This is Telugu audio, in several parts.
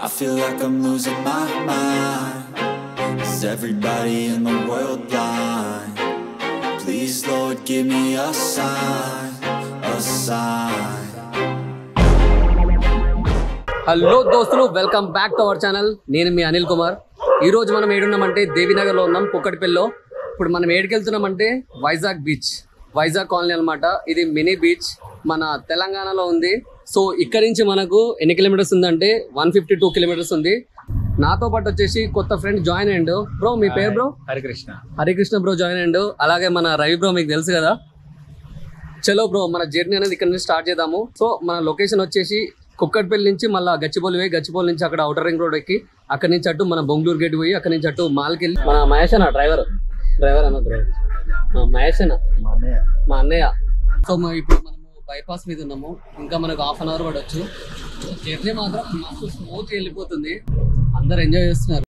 I feel like I'm losing my mind. Is everybody in the world blind? Please Lord give me a sign, a sign. Hello దోస్తులు, welcome back to our channel. నేను మీ అనిల్ కుమార్. ఈరోజు మనం ఏడున్నామంటే దేవినగర్లో ఉన్నాం, కుక్కటిపల్లిలో. ఇప్పుడు మనం ఏడికెళ్తున్నామంటే వైజాగ్ బీచ్, వైజాగ్ కాలనీ అనమాట. ఇది మినీ బీచ్, మన తెలంగాణలో ఉంది. సో ఇక్కడ నుంచి మనకు ఎన్ని కిలోమీటర్స్ ఉందంటే 152 కిలోమీటర్స్ ఉంది. నాతో పాటు వచ్చేసి కొత్త ఫ్రెండ్ జాయిన్ అయ్యిండు. బ్రో మీ పేరు? బ్రో హరికృష్ణ బ్రో జాయిన్ అయ్యిండు. అలాగే మన రవి బ్రో మీకు తెలుసు కదా. చలో బ్రో, మన జర్నీ అనేది ఇక్కడ నుంచి స్టార్ట్ చేద్దాము. సో మన లొకేషన్ వచ్చేసి కుక్కటిపల్లి నుంచి మళ్ళీ గచ్చిబౌలి పోయి, గచ్చిబౌలి నుంచి అక్కడ అవుటర్ రింగ్ రోడ్ ఎక్కి, అక్కడి నుంచి అటు మన బొంగళూరు గేట్ పోయి, అక్కడి నుంచి అటు మాల్కి వెళ్ళి, మన మహేష్ అన్న డ్రైవర్ అన్న మహేష్ అన్న మా అన్నయ్య. సో ఇప్పుడు మనము బైపాస్ మీద ఉన్నాము. ఇంకా మనకు హాఫ్ అన్ అవర్ పడవచ్చు. జర్నీ మాత్రం మస్తు స్మూత్ వెళ్ళిపోతుంది. అందరు ఎంజాయ్ చేస్తున్నారు.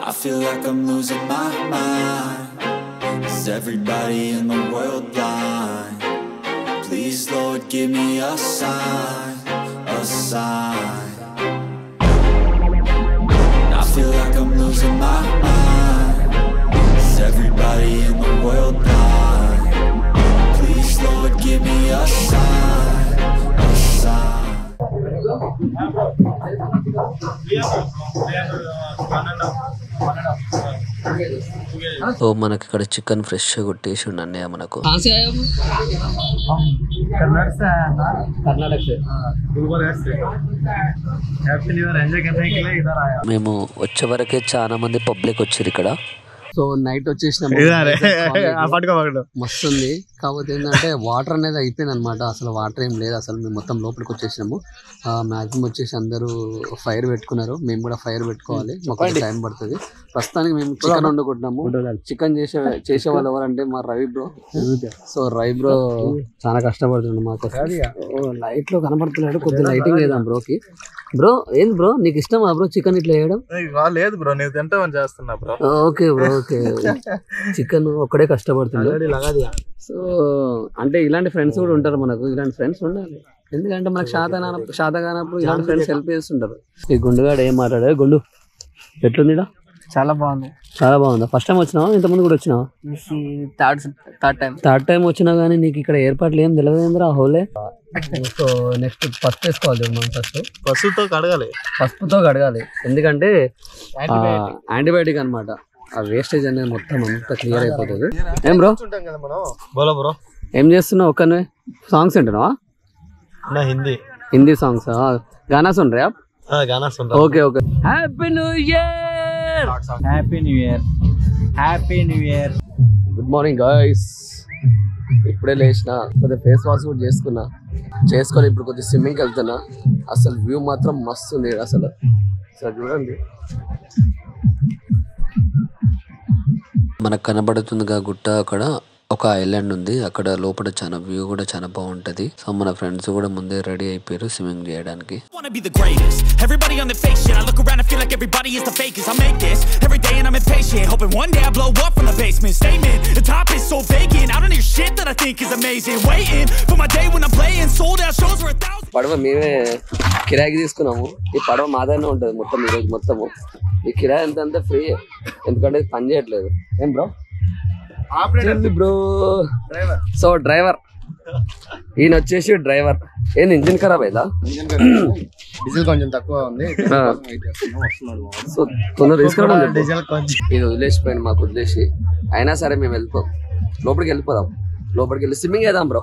I feel like I'm losing my mind. Is everybody in the world blind? Please Lord give me a sign, a sign. I feel like I'm losing my mind. Is everybody in the world blind? Please Lord give me a sign, a sign. So మనకి ఇక్కడ చికెన్ ఫ్రెష్ కొట్టేసి అన్నయ్య మనకు. మేము వచ్చే వరకే చాలా మంది పబ్లిక్ వచ్చారు ఇక్కడ. సో నైట్ వచ్చేసినాము, మస్తు ఉంది. కాకపోతే ఏంటంటే వాటర్ అనేది అయిపోయింది అనమాట. అసలు వాటర్ ఏం లేదు అసలు. మేము మొత్తం లోపలికి వచ్చేసినాము. మ్యాక్సిమం వచ్చేసి అందరూ ఫైర్ పెట్టుకున్నారు. మేము కూడా ఫైర్ పెట్టుకోవాలి, మాకు టైం పడుతుంది. ప్రస్తుతానికి మేము చికెన్ వండుకుంటున్నాము. చికెన్ చేసే వాళ్ళు ఎవరంటే మా Ravi bro. So Ravi bro చాలా కష్టపడుతుంది మాకు. లైట్ లో కనపడుతున్నాడు, కొద్దిగా లైటింగ్ లేదా బ్రోకి. బ్రో ఏంది బ్రో, నీకు ఇష్టమా బ్రో చికెన్ ఇట్లా వేయడం? లేదు బ్రో, నేను తింటామని చేస్తున్నా bro. Okay bro, okay. Chicken ఒక్కడే కష్టపడుతుంది. సో అంటే ఇలాంటి ఫ్రెండ్స్ కూడా ఉంటారు మనకు. ఇలాంటి ఫ్రెండ్స్ ఉండాలి, ఎందుకంటే మనకు శాత కానప్పుడు ఇలాంటి ఫ్రెండ్స్ హెల్ప్ చేస్తుంటారు. ఈ గుండుగాడు ఏం మాట్లాడే? గుండు ఎట్లుంది? చాలా బాగుంది. చాలా బాగుందా? ఫస్ట్ టైం వచ్చినావా, ఇంతకుముందు కూడా వచ్చినావా? థర్డ్ టైం వచ్చినా కానీ నీకు ఇక్కడ ఏర్పాట్లు ఏం తెలియదు హోలే. సో నెక్స్ట్ పసుపు వేసుకోవాలి మనం. ఫస్ట్ పసుపుతో కడగాలి, ఎందుకంటే యాంటీబయాటిక్ అనమాట. ఆ వేస్టేజ్ అనేది మొత్తం అంతా క్లియర్ అయిపోతుంది. ఏం బ్రో ఏం చేస్తున్నావు? ఒక్కనే సాంగ్స్ వింటున్నావా? హిందీ సాంగ్స్, గానా సున్ రే ఆప్? Okay okay. Happy new year, happy new year, happy new year. Good morning guys. ఇప్పుడే లేచిన, కొద్దిగా ఫేస్ వాష్ కూడా చేసుకొని ఇప్పుడు కొద్దిగా స్విమ్మింగ్కి వెళ్తున్నా. అసలు వ్యూ మాత్రం మస్తు ఉంది అసలు. చూడండి, మనకు కనబడుతుందిగా గుట్ట, అక్కడ ఒక ఐలాండ్ ఉంది. అక్కడ లోపల చాలా వ్యూ కూడా చాలా బాగుంటది. సో మన ఫ్రెండ్స్ కూడా ముందే రెడీ అయిపోయారు స్విమ్మింగ్ చేయడానికి. Everybody on the fake shit. I look around and feel like everybody is the fakest. I make this every day and I'm impatient, hoping one day I blow up from the basement. Statement, the top is so vacant. I don't hear shit that I think is amazing. Waiting for my day when I'm playing sold out shows for 1,000. పడవ మేమే కిరాయికి తీసుకున్నాము. ఈ పడవ మాదైనా ఉంటుంది మొత్తం. ఈరోజు మొత్తము ఈ కిరాయి ఎంత ఫ్రీ, ఎందుకంటే పని చేయట్లేదు. ఏం బ్రో? బ్రో సో డ్రైవర్, ఈయన వచ్చేసి డ్రైవర్. ఏంది ఇంజిన్ ఖరాబ్ అయిందా? డీజిల్ కొంచెం తక్కువ ఉంది. సో తొందర తీసుకురా. ఇది వదిలేసిపోయింది మాకు, వదిలేసి. అయినా సరే మేము లోపలికి వెళ్ళిపోదాం. లోపలికి వెళ్ళి స్విమ్మింగ్ వేద్దాం బ్రో.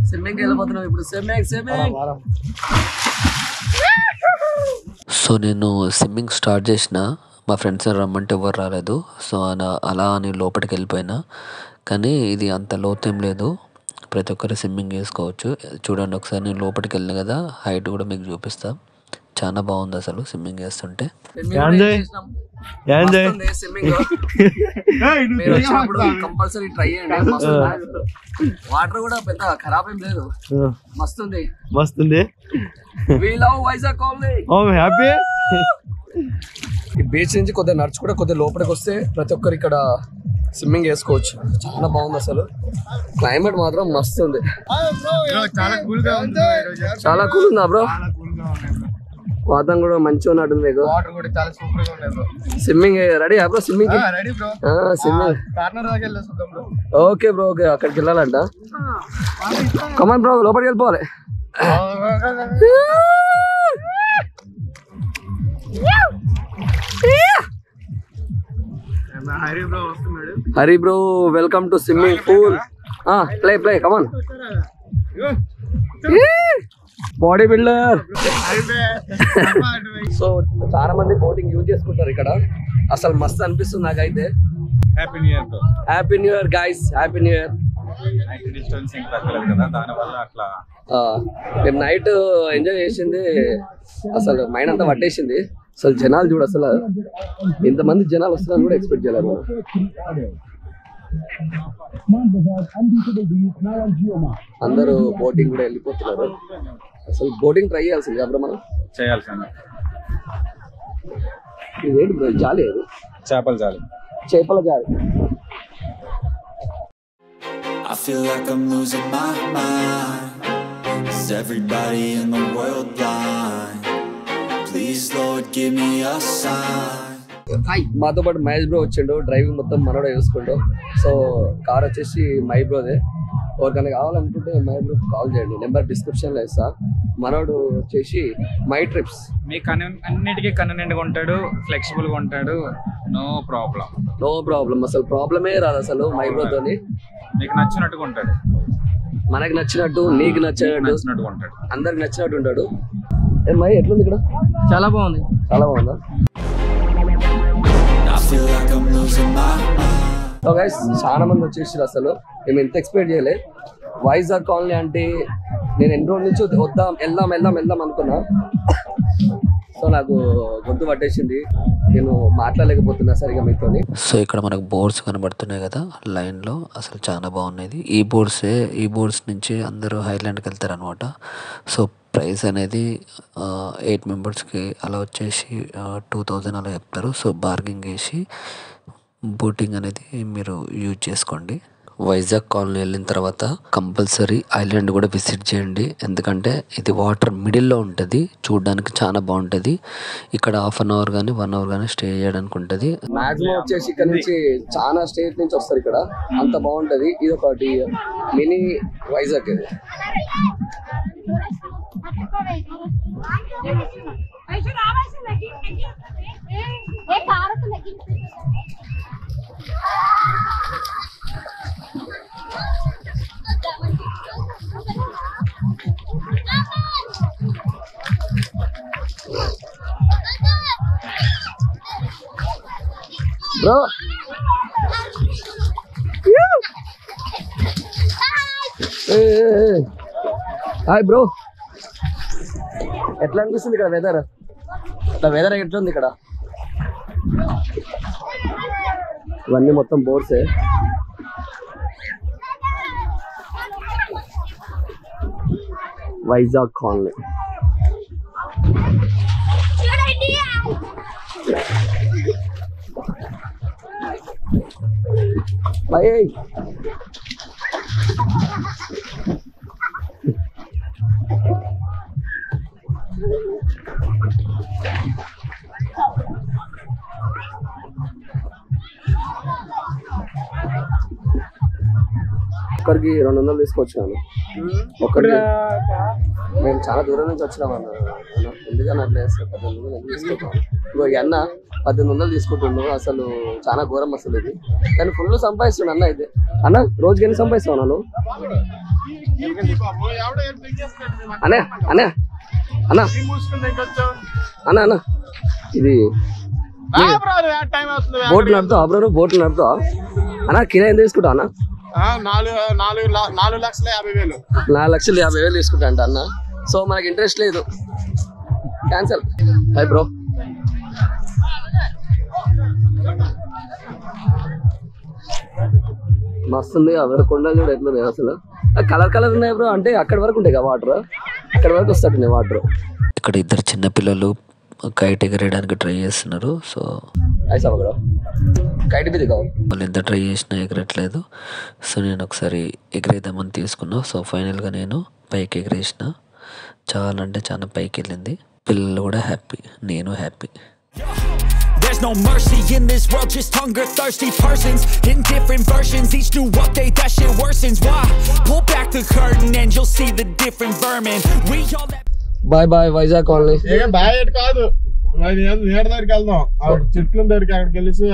స్విమ్మింగ్ వెళ్ళిపోతున్నాం ఇప్పుడు. స్విమ్మింగ్. సో నేను స్విమ్మింగ్ స్టార్ట్ చేసిన, మా ఫ్రెండ్స్ రమ్మంటే ఎవరు రాలేదు. సో అలా నేను లోపలికి వెళ్ళిపోయినా. కానీ ఇది అంత లోతేం లేదు, ప్రతి ఒక్కరు స్విమ్మింగ్ చేసుకోవచ్చు. చూడండి ఒకసారి, నేను లోపలికి వెళ్ళిన కదా, హైట్ కూడా మీకు చూపిస్తా. చాలా బాగుంది అసలు స్విమ్మింగ్ చేస్తుంటే. కంపల్సరీ ట్రై చేయండి. వాటర్ కూడా పెద్ద ఖరాబ్ ఏం లేదు, మస్తుంది. We love Vizag only. Oh, happy. ఈ బీచ్ నుంచి కొద్దిగా నడుచు కూడా కొద్దిగా లోపలికి వస్తే ప్రతి ఒక్కరు ఇక్కడ స్విమ్మింగ్ చేసుకోవచ్చు. చాలా బాగుంది అసలు. క్లైమేట్ మాత్రం మస్తు ఉంది. చాలా కూల్ ఉందా బ్రో? వాతావరణం కూడా మంచిగా ఉన్నట్టుంది మీకు. Swimming ready bro? Swimming swimming okay bro. Okay అక్కడికి వెళ్ళాలంట. కమాన్ బ్రో లోపలికి వెళ్ళిపోవాలి. Hari bro welcome to swimming pool. Play come on. Body builder. So చాలా మంది బోటింగ్ యూజ్ చేసుకుంటారు ఇక్కడ. అసలు మస్తు అనిపిస్తుంది నాకైతే. Happy new year bro. Happy new year guys. Happy new year. Distancing తగ్గలేదు కదా, దానివల్ల అట్లా మేము నైట్ ఎంజాయ్ చేసింది. అసలు మైండ్ అంతా పట్టేసింది. అసలు జనాలు చూడు, అసలు ఇంతమంది జనాలు వస్తున్నారని కూడా ఎక్స్పెక్ట్ చేయలేదు మనం. అందరూ బోటింగ్ కూడా వెళ్ళిపోతున్నారు. అసలు బోటింగ్ ట్రై చేయాల్సింది అప్పుడు మనం చేయాల్సింది. ఇదేంటి బ్రో జాలి? అది చేపల జాలి. చేపల జాలి. I feel like I'm losing my mind. Is everybody in the world blind? Please Lord give me a sign. మాతో పాటు మహేష్ బ్రో వచ్చిండు. డ్రైవింగ్ మొత్తం మనోడే చూసుకుంటూ. సో కార్ వచ్చేసి మై బ్రోదే. ఎవరికైనా కావాలనుకుంటే మై బ్రో కాల్ చేయండి. నెంబర్ డిస్క్రిప్షన్లో ఇస్తా. మనోడు వచ్చేసి మై ట్రిప్స్. మీకు అన్నిటికీ కన్వీనియంట్గా ఉంటాడు, ఫ్లెక్సిబుల్గా ఉంటాడు. No problem. అసలు ప్రాబ్లమే రాదు అసలు మై బ్రోతోని. మీకు నచ్చినట్టుగా ఉంటాడు. మనకి నచ్చినట్టు, నీకు నచ్చినట్టుగా ఉంటాడు. అందరికి నచ్చినట్టు ఉంటాడు. మై ఎట్లుంది ఇక్కడ? చాలా బాగుంది. చాలా బాగుందా? సో గైస్ చాలా మంది వచ్చేసారు. అసలు మేము ఎంత ఎక్స్పెక్ట్ చేయలే. వైజాగ్ కాలనీ అంటే నేను ఎన్ని రోజుల నుంచి వెళ్దాం అనుకున్నా. సో నాకు గొంతు పట్టేసింది. నేను మాట్లాడలేకపోతున్నా సరిగా మీతో. సో ఇక్కడ మనకు బోర్డ్స్ కనబడుతున్నాయి కదా లైన్లో. అసలు చాలా బాగున్నది. ఈ బోర్డ్స్ నుంచి అందరూ హైలాండ్కి వెళ్తారు అనమాట. సో ప్రైస్ అనేది 8 మెంబర్స్కి అలా వచ్చేసి 2000 అలా చెప్తారు. సో బార్గింగ్ చేసి బోటింగ్ అనేది మీరు యూజ్ చేసుకోండి. వైజాగ్ కాలనీ వెళ్ళిన తర్వాత కంపల్సరీ ఐలాండ్ కూడా విజిట్ చేయండి. ఎందుకంటే ఇది వాటర్ మిడిల్లో ఉంటుంది. చూడడానికి చాలా బాగుంటుంది. ఇక్కడ 1/2 అవర్ కానీ 1 అవర్ కానీ స్టే చేయడానికి ఉంటుంది. మాక్సిమం వచ్చేసి ఇక్కడ నుంచి చాలా స్టేట్ నుంచి వస్తారు. ఇక్కడ అంత బాగుంటది. ఇది ఒకటి మినీ వైజాగ్. ఇది బ్రో హాయ్ బ్రో. ఎట్లా అనిపిస్తుంది ఇక్కడ వెదర్? ఎట్లుంది ఇక్కడ? ఇవన్నీ మొత్తం బోర్డ్సే. వైజాగ్ కాలనీ. బాయ్. ఒక్కరికి 200 తీసుకొచ్చాను. ఒక్కరికి మేము చాలా దూరం నుంచి వచ్చినాం అన్న. ఎందుకని అట్లా వేస్తాం? 1800 తీసుకుంటాం. ఇంకో అన్న 1800 తీసుకుంటుండు. అసలు చాలా ఘోరం అసలు ఇది. కానీ ఫుల్ సంపాదిస్తుండు అన్న. అయితే అన్న రోజుకి ఎన్ని సంపాదిస్తావు అన్న నువ్వు? అనే అనే అన్న అన్న అన్న ఇది బోట్లు నడుపుతావు బ్రో? బోట్లు నడుపుతావా అన్న? కిరా ఎంత తీసుకుంటావు అన్న? 4,50,000 తీసుకుంటా అంట అన్న. సో మనకి ఇంట్రెస్ట్ లేదు, క్యాన్సల్. Hi bro. మస్తుంది. అవి కొండలు చూడు ఎట్లున్నాయి అసలు. కలర్ ఉన్నాయి బ్రో. అంటే అక్కడి వరకు ఉంటాయి కదా వాటర్, అక్కడి వరకు వస్తాయి వాటర్. ఇక్కడ 2 చిన్నపిల్లలు కైట్ ఎగరేయడానికి ట్రై చేస్తున్నారు. సో ఐసా బ్రో కైట్ भी दिखाओ. వాళ్ళు ఎంత ట్రై చేసినా ఎగరట్లేదు. సో నేను ఒకసారి ఎగరేద్దామని తీసుకున్నా. సో ఫైనల్గా నేను పైకి ఎగరేసిన. చాలా అంటే చాలా పైకి వెళ్ళింది. పిల్లలు కూడా హ్యాపీ, నేను happy. There's no mercy in this world, just hunger thirsty persons in different versions. Each new update that shit worsens. Why? Pull back the curtain and you'll see the different vermin. We all boy boy Vizag colony. Boy కాదు, నేడ దగ్గరికి వెళ్దాం. చెట్ల దగ్గరికి అక్కడికి వెళ్ళేసి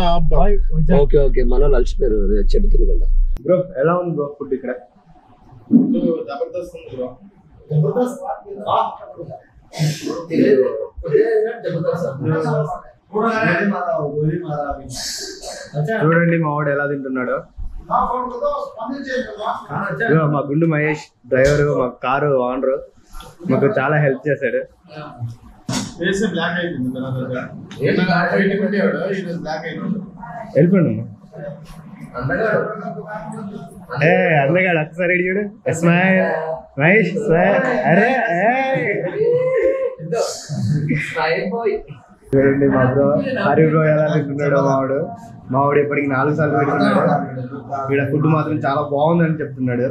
ఓకే ఓకే మన వాళ్ళు అలసిపోయారు చెట్టు కింద కంట. బ్రో ఎలా ఉంది బ్రో ఫుడ్ ఇక్కడ? జబర్దస్త్ ఉంది బ్రో. చూడండి మా వాడు ఎలా తింటున్నాడు. మా గుండు మహేష్ డ్రైవర్, మా కారు ఓనరు మాకు చాలా హెల్ప్ చేశాడు. వెళ్ళిపోండి అందగాడు ఒకసారి చూడు. Smile Mahesh smile. అరే చూడండి మా బ్రో హరి బ్రో ఎలా తింటున్నాడు. మావాడు ఇప్పటికి 4 సార్లు పెట్టుకున్నాడు. ఇక్కడ ఫుడ్ మాత్రం చాలా బాగుందని చెప్తున్నాడు.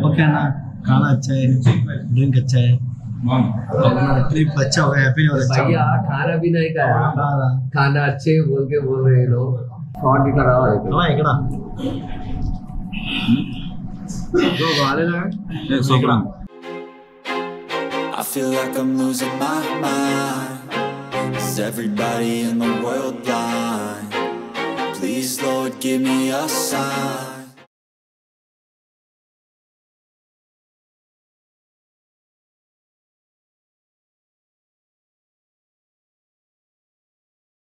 ఓకేనా, खाना अच्छा है, ड्रिंक अच्छा है, ट्रिप अच्छा हो गया, हैप्पी हो गया. भैया खाना भी नहीं खाया, खाना अच्छे बोल के बोल रहे हैं लोग. फ्रॉड भी करा हुआ है ఇక్కడ బ్రో బాలేదా? Super. I feel like I'm losing my mind. Is everybody in the world blind? Please Lord give me a sign.